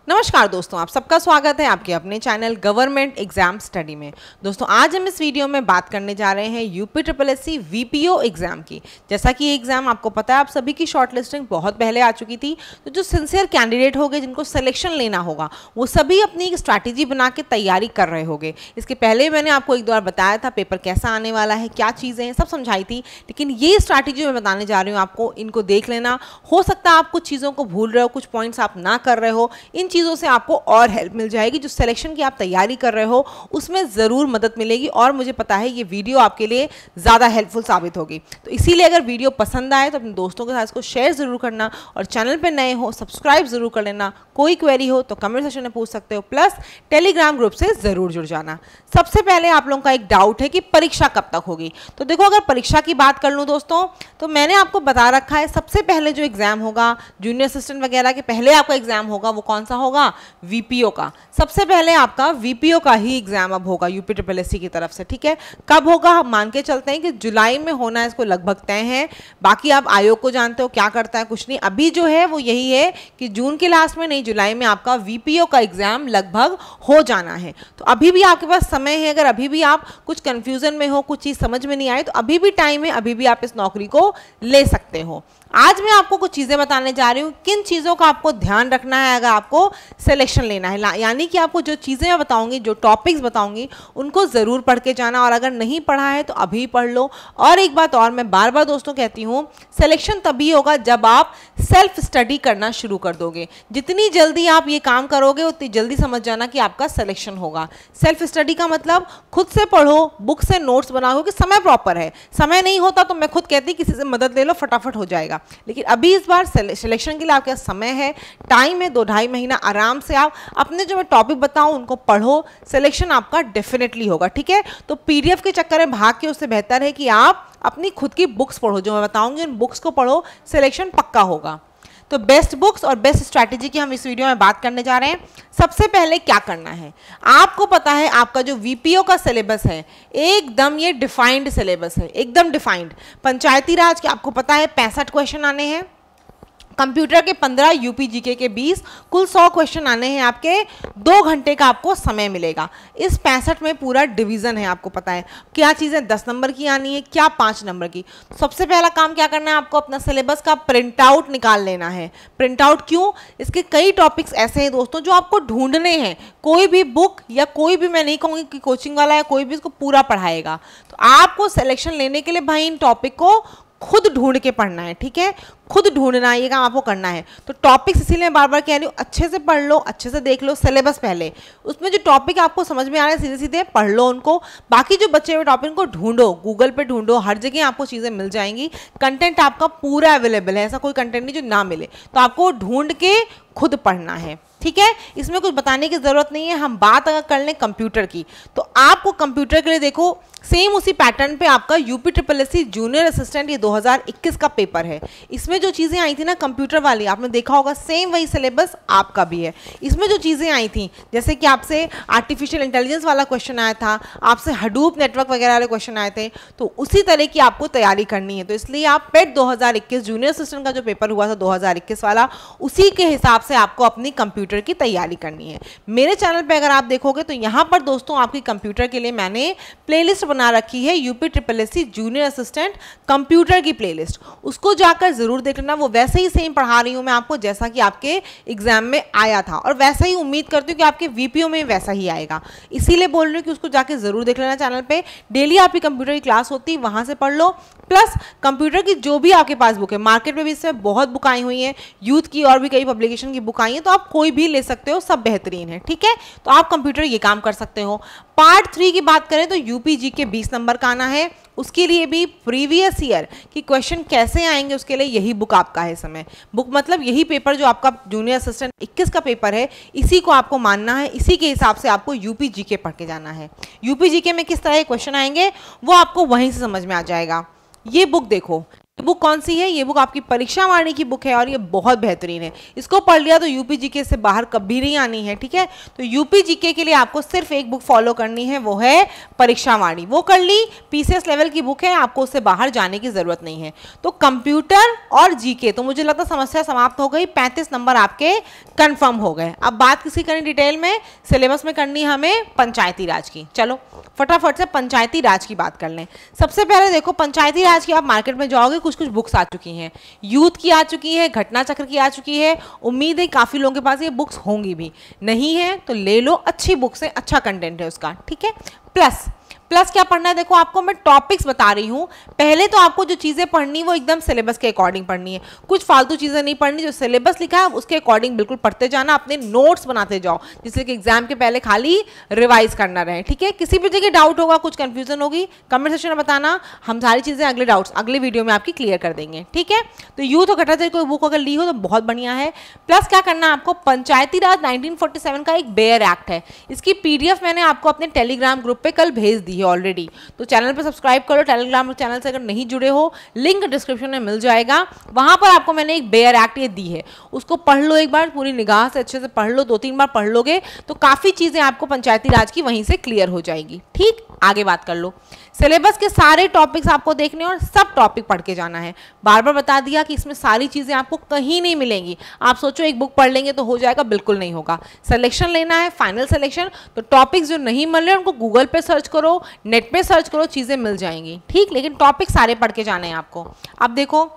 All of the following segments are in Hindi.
नमस्कार दोस्तों, आप सबका स्वागत है आपके अपने चैनल गवर्नमेंट एग्जाम स्टडी में। दोस्तों आज हम इस वीडियो में बात करने जा रहे हैं यूपी SSSC वीपीओ एग्जाम की। जैसा कि ये एग्जाम आपको पता है, आप सभी की शॉर्टलिस्टिंग बहुत पहले आ चुकी थी, तो जो सिंसियर कैंडिडेट होंगे जिनको सिलेक्शन लेना होगा वो सभी अपनी एक स्ट्रैटेजी बना के तैयारी कर रहे होंगे। इसके पहले मैंने आपको एक दो बार बताया था पेपर कैसा आने वाला है, क्या चीज़ें हैं, सब समझाई थी। लेकिन ये स्ट्रैटेजी मैं बताने जा रही हूँ आपको, इनको देख लेना। हो सकता है आप कुछ चीज़ों को भूल रहे हो, कुछ पॉइंट्स आप ना कर रहे हो, इन चीज़ों से आपको और हेल्प मिल जाएगी। जो सिलेक्शन की आप तैयारी कर रहे हो उसमें ज़रूर मदद मिलेगी और मुझे पता है ये वीडियो आपके लिए ज़्यादा हेल्पफुल साबित होगी। तो इसीलिए अगर वीडियो पसंद आए तो अपने दोस्तों के साथ इसको शेयर ज़रूर करना और चैनल पे नए हो सब्सक्राइब ज़रूर कर लेना। कोई क्वेरी हो तो कमेंट सेक्शन में पूछ सकते हो, प्लस टेलीग्राम ग्रुप से ज़रूर जुड़ जाना। सबसे पहले आप लोगों का एक डाउट है कि परीक्षा कब तक होगी। तो देखो, अगर परीक्षा की बात कर लूँ दोस्तों, तो मैंने आपको बता रखा है सबसे पहले जो एग्ज़ाम होगा जूनियर असिस्टेंट वगैरह के पहले आपका एग्ज़ाम होगा वो कौन सा होगा, वीपीओ का। सबसे पहले आपका वीपीओ का ही एग्जाम अब होगा यूपी SSSC की तरफ से। ठीक है, कब होगा हम मान के चलते हैं कि जुलाई में होना है, इसको लगभग तय है। बाकी आप आयोग को जानते हो क्या करता है, कुछ नहीं। अभी जो है वो यही है कि जून के लास्ट में नहीं, जुलाई में आपका वीपीओ का एग्जाम लगभग हो जाना है। तो अभी भी आपके पास समय है। अगर अभी भी आप कुछ कंफ्यूजन में हो, कुछ चीज़ समझ में नहीं आई, तो अभी भी टाइम है, अभी भी आप इस नौकरी को ले सकते हो। आज मैं आपको कुछ चीज़ें बताने जा रही हूँ, किन चीज़ों का आपको ध्यान रखना है अगर आपको सिलेक्शन लेना है। यानी कि आपको जो चीज़ें मैं बताऊंगी, जो टॉपिक्स बताऊंगी, उनको ज़रूर पढ़ के जाना, और अगर नहीं पढ़ा है तो अभी पढ़ लो। और एक बात और मैं बार बार दोस्तों कहती हूँ, सिलेक्शन तभी होगा जब आप सेल्फ स्टडी करना शुरू कर दोगे। जितनी जल्दी आप ये काम करोगे उतनी जल्दी समझ जाना कि आपका सिलेक्शन होगा। सेल्फ स्टडी का मतलब खुद से पढ़ो, बुक से नोट्स बनाओ, कि समय प्रॉपर है। समय नहीं होता तो मैं खुद कहती किसी से मदद ले लो, फटाफट हो जाएगा। लेकिन अभी इस बार सिलेक्शन के लिए आपके समय है, टाइम है, 2-2.5 महीना आराम से आप अपने जो मैं टॉपिक बताऊं उनको पढ़ो, सिलेक्शन आपका डेफिनेटली होगा। ठीक है, तो पीडीएफ के चक्कर में भाग के उससे बेहतर है कि आप अपनी खुद की बुक्स पढ़ो, जो मैं बताऊंगी उन बुक्स को पढ़ो, सिलेक्शन पक्का होगा। तो बेस्ट बुक्स और बेस्ट स्ट्रैटेजी की हम इस वीडियो में बात करने जा रहे हैं। सबसे पहले क्या करना है, आपको पता है आपका जो वीपीओ का सिलेबस है एकदम ये डिफाइंड सिलेबस है, एकदम डिफाइंड। पंचायती राज के आपको पता है 65 क्वेश्चन आने हैं, कंप्यूटर के 15, यूपी जीके के 20, कुल 100 क्वेश्चन आने हैं। आपके 2 घंटे का आपको समय मिलेगा। इस 65 में पूरा डिवीजन है, आपको पता है क्या चीज़ें 10 नंबर की आनी है, क्या 5 नंबर की। सबसे पहला काम क्या करना है, आपको अपना सिलेबस का प्रिंट आउट निकाल लेना है। प्रिंट आउट क्यों, इसके कई टॉपिक्स ऐसे हैं दोस्तों जो आपको ढूंढने हैं। कोई भी बुक या कोई भी, मैं नहीं कहूँगी कि कोचिंग वाला या कोई भी इसको पूरा पढ़ाएगा, तो आपको सिलेक्शन लेने के लिए भाई इन टॉपिक को खुद ढूंढ के पढ़ना है। ठीक है, खुद ढूंढना है, ये काम आपको करना है। तो टॉपिक्स इसीलिए बार बार कह रही हूँ, अच्छे से पढ़ लो, अच्छे से देख लो सिलेबस पहले। उसमें जो टॉपिक आपको समझ में आ रहे हैं सीधे सीधे पढ़ लो उनको। बाकी जो बचे हुए टॉपिक को ढूंढो, गूगल पे ढूंढो, हर जगह आपको चीज़ें मिल जाएंगी। कंटेंट आपका पूरा अवेलेबल है, ऐसा कोई कंटेंट नहीं जो ना मिले। तो आपको ढूंढ के खुद पढ़ना है। ठीक है, इसमें कुछ बताने की ज़रूरत नहीं है। हम बात अगर कर लें कंप्यूटर की, तो आपको कंप्यूटर के लिए देखो सेम उसी पैटर्न पे आपका यूपी SSSC जूनियर असिस्टेंट ये 2021 का पेपर है। इसमें जो चीज़ें आई थी ना कंप्यूटर वाली, आपने देखा होगा सेम वही सिलेबस आपका भी है। इसमें जो चीज़ें आई थी, जैसे कि आपसे आर्टिफिशियल इंटेलिजेंस वाला क्वेश्चन आया था, आपसे हडूप नेटवर्क वगैरह वाले क्वेश्चन आए थे, तो उसी तरह की आपको तैयारी करनी है। तो इसलिए आप पेट 2021 जूनियर असिस्टेंट का जो पेपर हुआ था 2021 वाला, उसी के हिसाब से आपको अपनी कंप्यूटर की तैयारी करनी है। मेरे चैनल पे अगर आप देखोगे तो यहाँ पर दोस्तों आपकी कंप्यूटर के लिए मैंने प्लेलिस्ट बना रखी है, UP SSSC junior assistant computer की प्लेलिस्ट। उसको जाकर जरूर देख लेना। वो वैसे ही सेम पढ़ा रही हूँ मैं आपको जैसा कि आपके एग्जाम में आया था, और वैसा ही उम्मीद करती हूँ कि आपके वीपीओ में वैसा ही आएगा। इसीलिए बोल रही हूँ कि उसको जाकर जरूर देख लेना। चैनल पे डेली आपकी कंप्यूटर की क्लास होती है, वहाँ से पढ़ लो। प्लस कंप्यूटर की जो भी आपके पास बुक है, मार्केट में भी इससे बहुत बुक आई हुई हैं, यूथ की और भी कई पब्लिकेशन की बुक आई हैं, तो आप कोई भी ले सकते हो, सब बेहतरीन है। ठीक है, तो आप कंप्यूटर ये काम कर सकते हो। पार्ट 3 की बात करें तो यूपी जीके 20 नंबर का आना है। उसके लिए भी प्रीवियस ईयर की क्वेश्चन कैसे आएंगे उसके लिए यही बुक आपका है। समय बुक मतलब यही पेपर जो आपका जूनियर असिस्टेंट 21 का पेपर है, इसी को आपको मानना है, इसी के हिसाब से आपको यूपी जीके पढ़ के जाना है। यूपी जीके में किस तरह के क्वेश्चन आएंगे वो आपको वहीं से समझ में आ जाएगा। ये बुक देखो, बुक कौन सी है? ये बुक आपकी परीक्षा वाणी की बुक है और ये बहुत बेहतरीन है। इसको पढ़ लिया तो यूपी जीके से बाहर कभी नहीं आनी है, ठीक है। तो यूपी जीके के लिए आपको सिर्फ एक बुक फॉलो करनी है, वो है परीक्षा वाणी। वो कर ली, पीसीएस लेवल की बुक है, आपको उससे बाहर जाने की जरूरत नहीं है। तो कंप्यूटर और जीके, तो मुझे लगता है समस्या समाप्त हो गई। 35 नंबर आपके कंफर्म हो गए। अब बात किसी करनी डिटेल में, सिलेबस में करनी है हमें पंचायती राज की। चलो फटाफट से पंचायती राज की बात कर लें। सबसे पहले देखो, पंचायती राज की आप मार्केट में जाओगे, कुछ कुछ बुक्स आ चुकी हैं। यूथ की आ चुकी है, घटना चक्र की आ चुकी है। उम्मीद है काफ़ी लोगों के पास ये बुक्स होंगी भी। नहीं है तो ले लो, अच्छी बुक्स है, अच्छा कंटेंट है उसका, ठीक है। प्लस क्या पढ़ना है? देखो आपको मैं टॉपिक्स बता रही हूँ। पहले तो आपको जो चीज़ें पढ़नी वो एकदम सिलेबस के अकॉर्डिंग पढ़नी है, कुछ फालतू चीज़ें नहीं पढ़नी। जो सिलेबस लिखा है उसके अकॉर्डिंग बिल्कुल पढ़ते जाना, अपने नोट्स बनाते जाओ, जिससे कि एग्जाम के पहले खाली रिवाइज करना रहे, ठीक है। किसी भी जगह डाउट होगा, कुछ कंफ्यूजन होगी, कमेंट सेक्शन में बताना, हम सारी चीज़ें अगले डाउट्स अगले वीडियो में आपकी क्लियर कर देंगे, ठीक है। तो यूथ और घटाचार्य कोई बुक अगर ली हो तो बहुत बढ़िया है। प्लस क्या करना है आपको, पंचायती राज 1947 का एक बेयर एक्ट है, इसकी PDF मैंने आपको अपने टेलीग्राम ग्रुप पे कल भेज दी है ऑलरेडी। तो चैनल पे सब्सक्राइब करो, टेलीग्राम चैनल से अगर नहीं जुड़े हो, लिंक डिस्क्रिप्शन में मिल जाएगा। वहां पर आपको मैंने एक बेयर एक्ट ये दी है, उसको पढ़ लो एक बार, पूरी निगाह से अच्छे से पढ़ लो, 2-3 बार पढ़ लोगे तो काफ़ी चीज़ें आपको पंचायती राज की वहीं से क्लियर हो जाएगी, ठीक। आगे बात कर लो। सिलेबस के सारे टॉपिक्स आपको देखने और सब टॉपिक पढ़ के जाना है। बार बार बता दिया कि इसमें सारी चीज़ें आपको कहीं नहीं मिलेंगी। आप सोचो एक बुक पढ़ लेंगे तो हो जाएगा, बिल्कुल नहीं होगा। सिलेक्शन लेना है, फाइनल सिलेक्शन, तो टॉपिक्स जो नहीं मिल रहे उनको गूगल पे सर्च करो, नेट पे सर्च करो, चीज़ें मिल जाएंगी, ठीक। लेकिन टॉपिक सारे पढ़ के जाने हैं आपको। अब देखो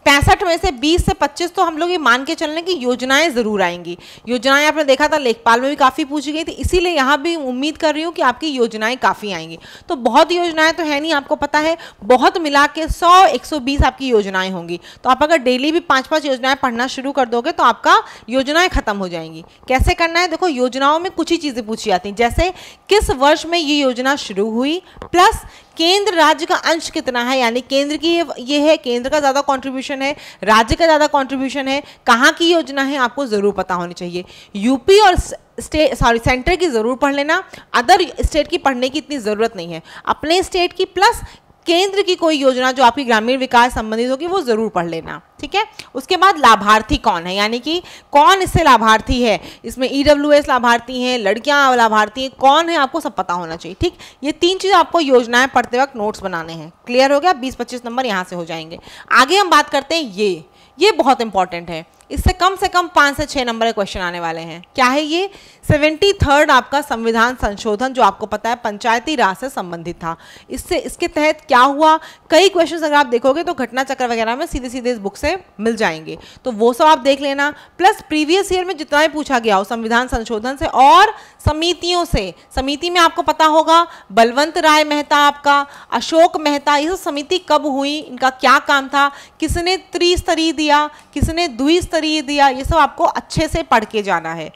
65 में से 20 से 25 तो हम लोग ये मान के चलने की योजनाएं जरूर आएंगी। योजनाएं आपने देखा था लेखपाल में भी काफ़ी पूछी गई थी, इसीलिए यहाँ भी उम्मीद कर रही हूँ कि आपकी योजनाएं काफ़ी आएंगी। तो बहुत योजनाएं तो है नहीं, आपको पता है, बहुत मिला के 100-120 आपकी योजनाएं होंगी। तो आप अगर डेली भी 5-5 योजनाएं पढ़ना शुरू कर दोगे तो आपका योजनाएं खत्म हो जाएंगी। कैसे करना है? देखो योजनाओं में कुछ ही चीज़ें पूछी जाती हैं, जैसे किस वर्ष में ये योजना शुरू हुई, प्लस केंद्र राज्य का अंश कितना है, यानी केंद्र की ये है, केंद्र का ज़्यादा कंट्रीब्यूशन है, राज्य का ज़्यादा कंट्रीब्यूशन है, कहाँ की योजना है आपको ज़रूर पता होनी चाहिए। यूपी और सेंटर की ज़रूर पढ़ लेना, अदर स्टेट की पढ़ने की इतनी ज़रूरत नहीं है। अपने स्टेट की प्लस केंद्र की कोई योजना जो आपकी ग्रामीण विकास संबंधित होगी वो जरूर पढ़ लेना, ठीक है। उसके बाद लाभार्थी कौन है, यानी कि कौन इससे लाभार्थी है, इसमें EWS लाभार्थी हैं, लड़कियां लाभार्थी हैं, कौन है आपको सब पता होना चाहिए, ठीक। ये 3 चीज़ आपको योजनाएं पढ़ते वक्त नोट्स बनाने हैं। क्लियर हो गया? 20-25 नंबर यहाँ से हो जाएंगे। आगे हम बात करते हैं, ये बहुत इंपॉर्टेंट है, इससे कम 5 से 6 नंबर के क्वेश्चन आने वाले हैं। क्या है ये? 73rd आपका संविधान संशोधन, जो आपको पता है पंचायती राज से संबंधित था। इसके तहत क्या हुआ, कई क्वेश्चंस अगर आप देखोगे तो घटना चक्र वगैरह में सीधे सीधे इस बुक से मिल जाएंगे, तो वो सब आप देख लेना। प्लस प्रीवियस ईयर में जितना भी पूछा गया हो संविधान संशोधन से और समितियों से, समिति में आपको पता होगा बलवंत राय मेहता, आपका अशोक मेहता, ये सब समिति कब हुई, इनका क्या काम था, किसने त्रिस्तरीय दिया, किसने द्विस्तरीय दिया, ये सब आपको अच्छे से पढ़ के जाना है।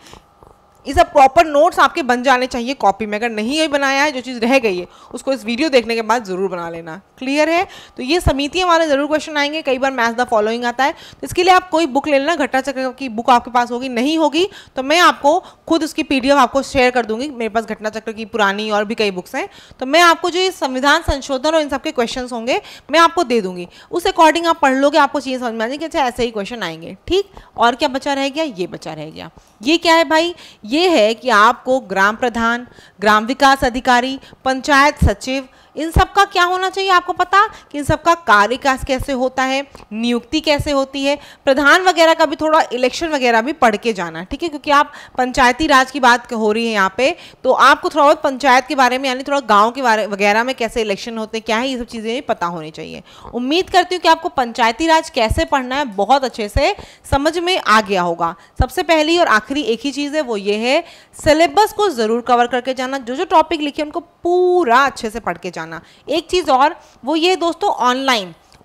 ये सब प्रॉपर नोट्स आपके बन जाने चाहिए कॉपी में। अगर नहीं ये बनाया है, जो चीज़ रह गई है उसको इस वीडियो देखने के बाद जरूर बना लेना। क्लियर है? तो ये समितियां वाले जरूर क्वेश्चन आएंगे, कई बार मैथ द फॉलोइंग आता है, तो इसके लिए आप कोई बुक ले लेना। घटना चक्र की बुक आपके पास होगी, नहीं होगी तो मैं आपको खुद उसकी PDF आपको शेयर कर दूंगी। मेरे पास घटना चक्र की पुरानी और भी कई बुक्स हैं, तो मैं आपको जो ये संविधान संशोधन और इन सबके क्वेश्चन होंगे मैं आपको दे दूंगी। उस अकॉर्डिंग आप पढ़ लोगे, आपको चीज़ें समझ में आ जाएगी, अच्छा ऐसे ही क्वेश्चन आएंगे, ठीक। और क्या बचा रह गया? ये बचा रह गया। ये क्या है भाई? ये है कि आपको ग्राम प्रधान, ग्राम विकास अधिकारी, पंचायत सचिव, इन सब का क्या होना चाहिए आपको पता कि इन सब का कार्य कैसे होता है, नियुक्ति कैसे होती है, प्रधान वगैरह का भी थोड़ा इलेक्शन वगैरह भी पढ़ के जाना, ठीक है। क्योंकि आप पंचायती राज की बात हो रही है यहाँ पे, तो आपको थोड़ा बहुत पंचायत के बारे में, यानी थोड़ा गांव के बारे वगैरह में कैसे इलेक्शन होते हैं, क्या है, ये सब चीज़ें पता होनी चाहिए। उम्मीद करती हूँ कि आपको पंचायती राज कैसे पढ़ना है बहुत अच्छे से समझ में आ गया होगा। सबसे पहली और आखिरी एक ही चीज़ है, वो ये है सिलेबस को ज़रूर कवर करके जाना। जो जो टॉपिक लिखे उनको पूरा अच्छे से पढ़ के जाना। एक चीज और, वो ये दोस्तों,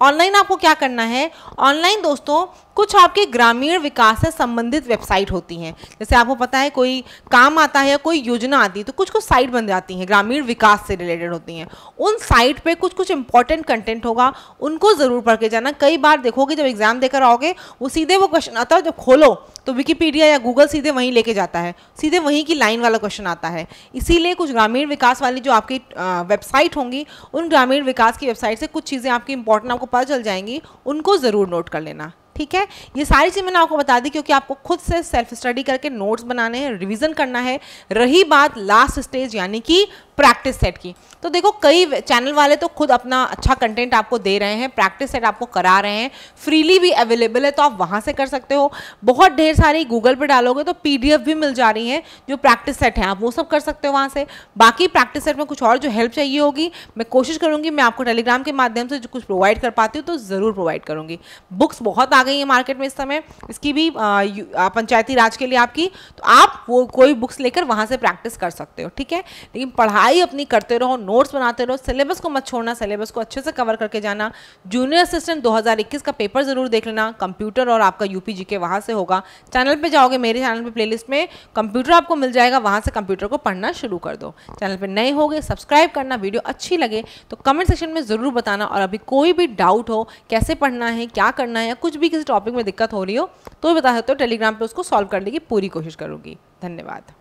ऑनलाइन आपको क्या करना है। ऑनलाइन दोस्तों कुछ आपके ग्रामीण विकास से संबंधित वेबसाइट होती हैं। जैसे आपको पता है कोई काम आता है या कोई योजना आती है तो कुछ साइट बन जाती हैं, ग्रामीण विकास से रिलेटेड होती हैं। उन साइट पे कुछ इंपॉर्टेंट कंटेंट होगा, उनको ज़रूर पढ़ के जाना। कई बार देखोगे जब एग्जाम देकर आओगे वो सीधे वो क्वेश्चन आता है, जब खोलो तो विकिपीडिया या गूगल सीधे वहीं लेके जाता है, सीधे वहीं की लाइन वाला क्वेश्चन आता है। इसीलिए कुछ ग्रामीण विकास वाली जो आपकी वेबसाइट होंगी, उन ग्रामीण विकास की वेबसाइट से कुछ चीज़ें आपकी इंपॉर्टेंट आपको पता चल जाएंगी उनको ज़रूर नोट कर लेना, ठीक है। ये सारी चीज़ मैंने आपको बता दी क्योंकि आपको खुद से सेल्फ स्टडी करके नोट्स बनाने हैं, रिवीजन करना है। रही बात लास्ट स्टेज यानी कि प्रैक्टिस सेट की, तो देखो कई चैनल वाले तो खुद अपना अच्छा कंटेंट आपको दे रहे हैं, प्रैक्टिस सेट आपको करा रहे हैं, फ्रीली भी अवेलेबल है, तो आप वहाँ से कर सकते हो। बहुत ढेर सारी गूगल पे डालोगे तो PDF भी मिल जा रही हैं जो प्रैक्टिस सेट है, आप वो सब कर सकते हो वहाँ से। बाकी प्रैक्टिस सेट में कुछ और जो हेल्प चाहिए होगी मैं कोशिश करूँगी मैं आपको टेलीग्राम के माध्यम से जो कुछ प्रोवाइड कर पाती हूँ तो ज़रूर प्रोवाइड करूँगी। बुक्स बहुत आ गई है मार्केट में इस समय, इसकी भी पंचायती राज के लिए आपकी, तो आप वो कोई बुक्स लेकर वहाँ से प्रैक्टिस कर सकते हो, ठीक है। लेकिन पढ़ाई अपनी करते रहो, नोट्स बनाते रहो, सिलेबस को मत छोड़ना, सिलेबस को अच्छे से कवर करके जाना। जूनियर असिस्टेंट 2021 का पेपर जरूर देख लेना, कंप्यूटर और आपका UPGK वहाँ से होगा। चैनल पे जाओगे, मेरे चैनल पे प्लेलिस्ट में कंप्यूटर आपको मिल जाएगा, वहाँ से कंप्यूटर को पढ़ना शुरू कर दो। चैनल पे नए होगे सब्सक्राइब करना, वीडियो अच्छी लगे तो कमेंट सेक्शन में ज़रूर बताना, और अभी कोई भी डाउट हो कैसे पढ़ना है, क्या करना है, या कुछ भी किसी टॉपिक में दिक्कत हो रही हो तो भी बता सकते हो, टेलीग्राम पर उसको सॉल्व करने की पूरी कोशिश करूँगी। धन्यवाद।